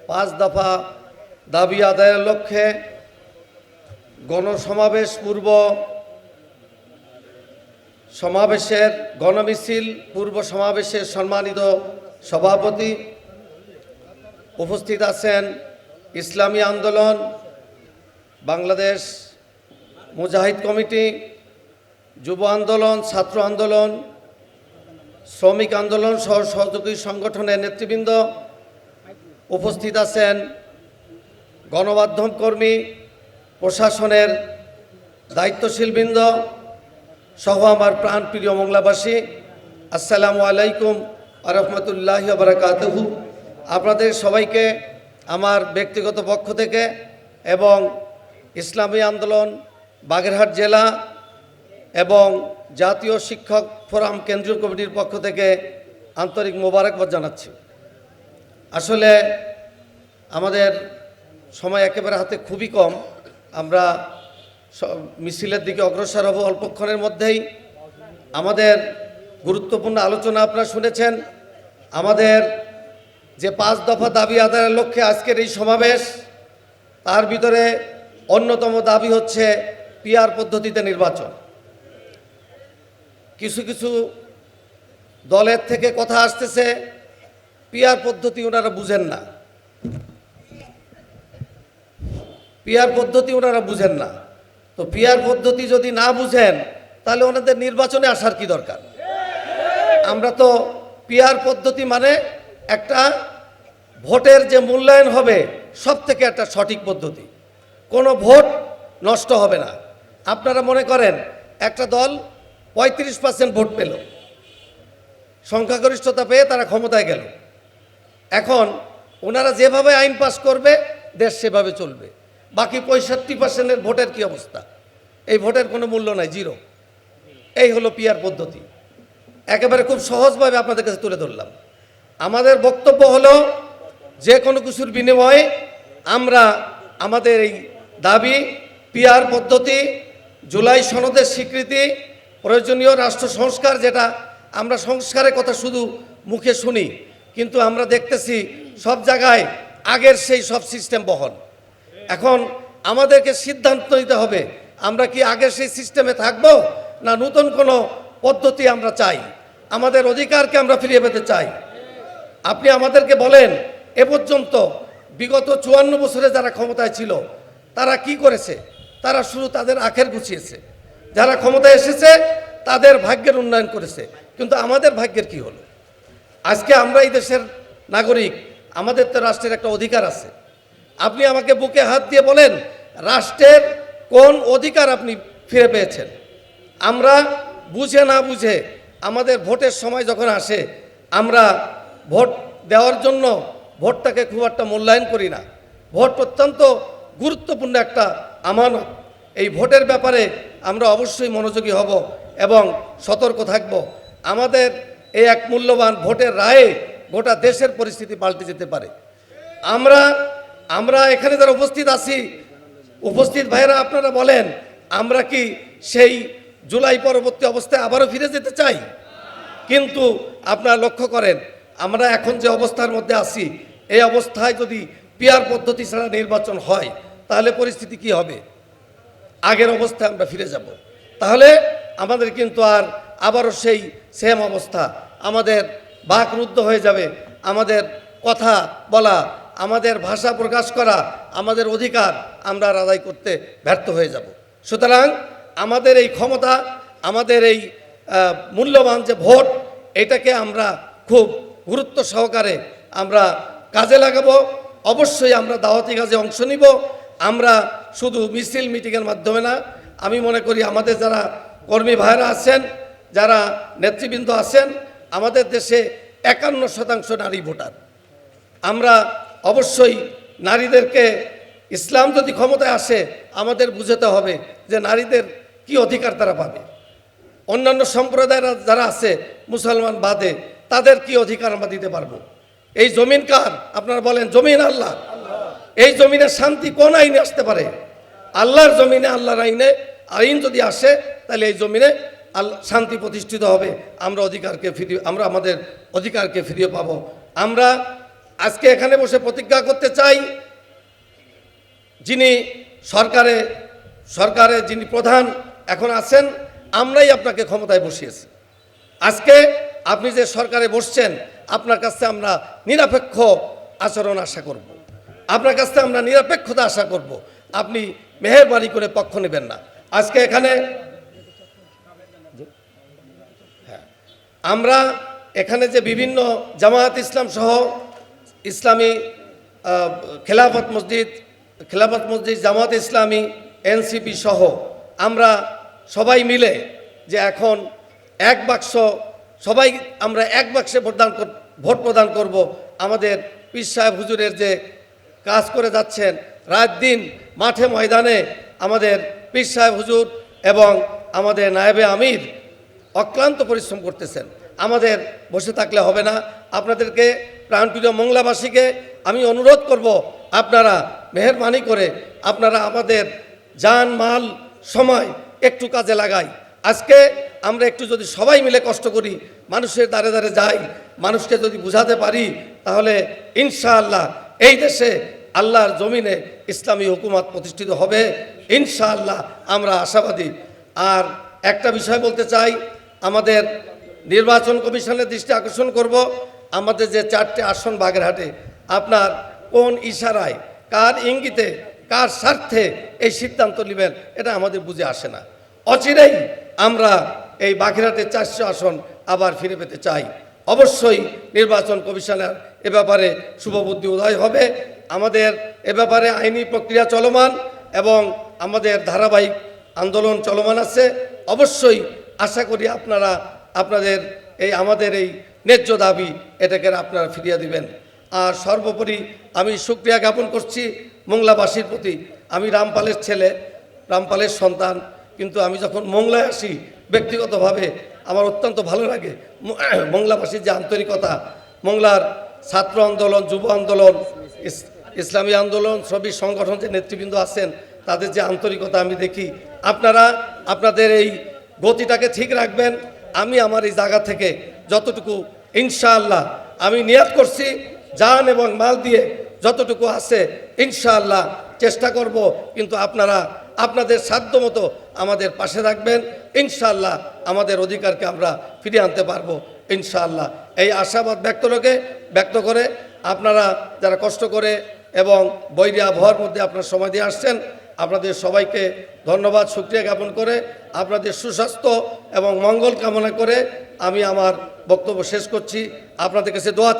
5 দফা দাবি আদায়ের লক্ষ্যে গণসমাবেশ পূর্ব সমাবেশের গণমিছিল পূর্ব সমাবেশের সম্মানিত সভাপতি, উপস্থিত আছেন ইসলামী আন্দোলন, বাংলাদেশ মুজাহিদ কমিটি, যুব আন্দোলন, ছাত্র আন্দোলন, শ্রমিক আন্দোলন সহ সহযোগী সংগঠনের নেতৃবৃন্দ, উপস্থিত আছেন গণমাধ্যম কর্মী, প্রশাসনের দায়িত্বশীলবৃন্দ সহ আমার প্রাণপ্রিয় মংলাবাসী, আসসালামু আলাইকুম ওয়া রাহমাতুল্লাহি ওয়া বারাকাতুহু। আপনাদের সবাইকে আমার ব্যক্তিগত পক্ষ থেকে এবং ইসলামী আন্দোলন বাগেরহাট জেলা এবং জাতীয় শিক্ষক ফোরাম কেন্দ্রীয় কমিটির পক্ষ থেকে আন্তরিক মোবারকবাদ জানাচ্ছি। আসলে আমাদের সময় একেবারে হাতে খুবই কম, আমরা মিছিলের দিকে অগ্রসর হব অল্পক্ষণের মধ্যেই। আমাদের গুরুত্বপূর্ণ আলোচনা আপনারা শুনেছেন। আমাদের যে 5 দফা দাবি আদায়ের লক্ষ্যে আজকের এই সমাবেশ, তার ভিতরে অন্যতম দাবি হচ্ছে পিআর পদ্ধতিতে নির্বাচন। কিছু কিছু দলের থেকে কথা আসতেছে পিআর পদ্ধতি ওনারা বুঝেন না, পিআর পদ্ধতি ওনারা বুঝেন না। তো পিআর পদ্ধতি যদি না বুঝেন তাহলে ওনাদের নির্বাচনে আসার কি দরকার? আমরা তো পিআর পদ্ধতি মানে একটা ভোটের যে মূল্যায়ন হবে সব থেকে একটা সঠিক পদ্ধতি, কোনো ভোট নষ্ট হবে না। আপনারা মনে করেন একটা দল 35% ভোট পেল, সংখ্যাগরিষ্ঠতা পেয়ে তারা ক্ষমতায় গেল। এখন ওনারা যেভাবে আইন পাস করবে দেশ সেভাবে চলবে। বাকি 65%-এর ভোটের কি অবস্থা? এই ভোটের কোনো মূল্য নাই, জিরো। এই হলো পিআর পদ্ধতি। একেবারে খুব সহজভাবে আপনাদের কাছে তুলে ধরলাম। আমাদের বক্তব্য হলো যে কোনো কিছুর বিনিময়ে আমরা আমাদের এই দাবি, পিআর পদ্ধতি, জুলাই সনদের স্বীকৃতি, প্রয়োজনীয় রাষ্ট্র সংস্কার, যেটা আমরা সংস্কারের কথা শুধু মুখে শুনি কিন্তু আমরা দেখতেছি সব জায়গায় আগের সেই সব সিস্টেম বহন। এখন আমাদেরকে সিদ্ধান্ত নিতে হবে আমরা কি আগের সেই সিস্টেমে থাকবো না নতুন কোনো পদ্ধতি আমরা চাই, আমাদের অধিকারকে আমরা ফিরিয়ে পেতে চাই। আপনি আমাদেরকে বলেন এ পর্যন্ত বিগত 54 বছরে যারা ক্ষমতায় ছিল তারা কি করেছে? তারা শুধু তাদের আখের গুছিয়েছে। যারা ক্ষমতায় এসেছে তাদের ভাগ্যের উন্নয়ন করেছে, কিন্তু আমাদের ভাগ্যের কি হলো? আজকে আমরা এই দেশের নাগরিক, আমাদের তো রাষ্ট্রের একটা অধিকার আছে। আপনি আমাকে বুকে হাত দিয়ে বলেন রাষ্ট্রের কোন অধিকার আপনি ফিরে পেয়েছেন? আমরা বুঝে না বুঝে আমাদের ভোটের সময় যখন আসে আমরা ভোট দেওয়ার জন্য ভোটটাকে খুব একটা মূল্যায়ন করি না। ভোট অত্যন্ত গুরুত্বপূর্ণ একটা আমানত। এই ভোটের ব্যাপারে আমরা অবশ্যই মনোযোগী হব এবং সতর্ক থাকব। আমাদের এই এক মূল্যবান ভোটের রায়ে গোটা দেশের পরিস্থিতি পাল্টে যেতে পারে। আমরা এখানে যারা উপস্থিত আছি, উপস্থিত ভাইরা আপনারা বলেন আমরা কি সেই জুলাই পরবর্তী অবস্থায় আবারও ফিরে যেতে চাই? কিন্তু আপনারা লক্ষ্য করেন আমরা এখন যে অবস্থার মধ্যে আছি, এই অবস্থায় যদি পিআর পদ্ধতি ছাড়া নির্বাচন হয় তাহলে পরিস্থিতি কি হবে? আগের অবস্থায় আমরা ফিরে যাব। তাহলে আমাদের কিন্তু আর আবারও সেই সেম অবস্থা, আমাদের বাক রুদ্ধ হয়ে যাবে। আমাদের কথা বলা, আমাদের ভাষা প্রকাশ করা, আমাদের অধিকার আমরা আদায় করতে ব্যর্থ হয়ে যাব। সুতরাং আমাদের এই ক্ষমতা, আমাদের এই মূল্যবান যে ভোট, এটাকে আমরা খুব গুরুত্ব সহকারে আমরা কাজে লাগাবো। অবশ্যই আমরা দাওয়াতি কাজে অংশ নিব। আমরা শুধু মিছিল মিটিংয়ের মাধ্যমে না, আমি মনে করি আমাদের যারা কর্মী ভাইরা আছেন, যারা নেতৃবৃন্দ আছেন, আমাদের দেশে 51% নারী ভোটার। আমরা অবশ্যই নারীদেরকে, ইসলাম যদি ক্ষমতায় আসে আমাদের বুঝতে হবে যে নারীদের কি অধিকার তারা পাবে। অন্যান্য সম্প্রদায়ের যারা আছে মুসলমান বাদে তাদের কি অধিকার আমরা দিতে পারবো? এই জমিন কার? আপনারা বলেন জমিন আল্লাহ। এই জমিনের শান্তি কোন আইনে আসতে পারে? আল্লাহর জমিনে, আল্লাহর আইনে আইন যদি আসে তাহলে এই জমিনে শান্তি প্রতিষ্ঠিত হবে। আমরা আমাদের অধিকারকে ফিরিয়ে পাবো। আমরা আজকে এখানে বসে প্রতিজ্ঞা করতে চাই, যিনি সরকারে যিনি প্রধান এখন আছেন, আমরাই আপনাকে ক্ষমতায় বসিয়েছি। আজকে আপনি যে সরকারে বসছেন, আপনার কাছে আমরা নিরপেক্ষ আচরণ আশা করব। আপনার কাছে আমরা নিরপেক্ষতা আশা করব। আপনি মেহেরবানি করে পক্ষ নেবেন না। আজকে এখানে আমরা এখানে যে বিভিন্ন জামায়াত ইসলাম সহ ইসলামী খেলাফত মসজিদ, জামায়াত ইসলামী, এনসিপি সহ আমরা সবাই মিলে যে এখন এক বাক্স সবাই আমরা এক বাক্সে ভোট প্রদান করব। আমাদের পীর সাহেব হুজুরের যে কাজ করে যাচ্ছেন, রাত দিন মাঠে ময়দানে আমাদের পীর সাহেব হুজুর এবং আমাদের নায়েবে আমির অক্লান্ত পরিশ্রম করতেছেন। আমাদের বসে থাকলে হবে না। আপনাদেরকে প্রাণপ্রিয় মংলাবাসীকে আমি অনুরোধ করব, আপনারা মেহেরবানি করে আপনারা আমাদের জান মাল সময় একটু কাজে লাগাই। আজকে আমরা একটু যদি সবাই মিলে কষ্ট করি, মানুষের দ্বারে দ্বারে যাই, মানুষকে যদি বুঝাতে পারি, তাহলে ইনশাআল্লাহ এই দেশে আল্লাহর জমিনে ইসলামী হুকুমত প্রতিষ্ঠিত হবে। ইনশাআল্লাহ আমরা আশাবাদী। আর একটা বিষয় বলতে চাই, আমাদের নির্বাচন কমিশনের দৃষ্টি আকর্ষণ করব, আমাদের যে 4টে আসন বাগেরহাটে, আপনার কোন ইশারায়, কার ইঙ্গিতে, কার স্বার্থে এই সিদ্ধান্ত নেবেন, এটা আমাদের বুঝে আসে না। অচিরেই আমরা এই বাগেরহাটের 400 আসন আবার ফিরে পেতে চাই। অবশ্যই নির্বাচন কমিশনের এ ব্যাপারে শুভবুদ্ধি উদয় হবে। আমাদের এ ব্যাপারে আইনি প্রক্রিয়া চলমান এবং আমাদের ধারাবাহিক আন্দোলন চলমান আছে। অবশ্যই আশা করি আপনারা আপনাদের আমাদের এই ন্যায্য দাবি এটাকে আপনারা ফিরিয়ে দিবেন। আর সর্বোপরি আমি শুকরিয়া জ্ঞাপন করছি মোংলাবাসীর প্রতি। আমি রামপালের ছেলে, রামপালের সন্তান, কিন্তু আমি যখন মোংলায় আসি ব্যক্তিগতভাবে আমার অত্যন্ত ভালো লাগে। মোংলাবাসীর যে আন্তরিকতা, মোংলার ছাত্র আন্দোলন, যুব আন্দোলন, ইসলামী আন্দোলন, শ্রমিক সংগঠন যে নেতৃবৃন্দ আছেন, তাদের যে আন্তরিকতা আমি দেখি। আপনারা আপনাদের এই গতিটাকে ঠিক রাখবেন। আমি আমার এই জায়গা থেকে যতটুকু ইনশাআল্লাহ আমি নিয়াত করছি, জান এবং মাল দিয়ে যতটুকু আছে ইনশাআল্লাহ চেষ্টা করব। কিন্তু আপনারা আপনাদের সাধ্য মতো আমাদের পাশে থাকবেন। ইনশাআল্লাহ আমাদের অধিকারকে আমরা ফিরিয়ে আনতে পারবো ইনশাআল্লাহ। এই আশাবাদ ব্যক্ত করে আপনারা যারা কষ্ট করে এবং বৈরী আবহাওয়ার মধ্যে আপনারা সময় দিয়ে আসছেন, আপনাদের সবাইকে ধন্যবাদ, শুকরিয়া জ্ঞাপন করে আপনাদের সুস্বাস্থ্য এবং মঙ্গল কামনা করে আমি আমার বক্তব্য শেষ করছি। আপনাদের কাছে দোয়া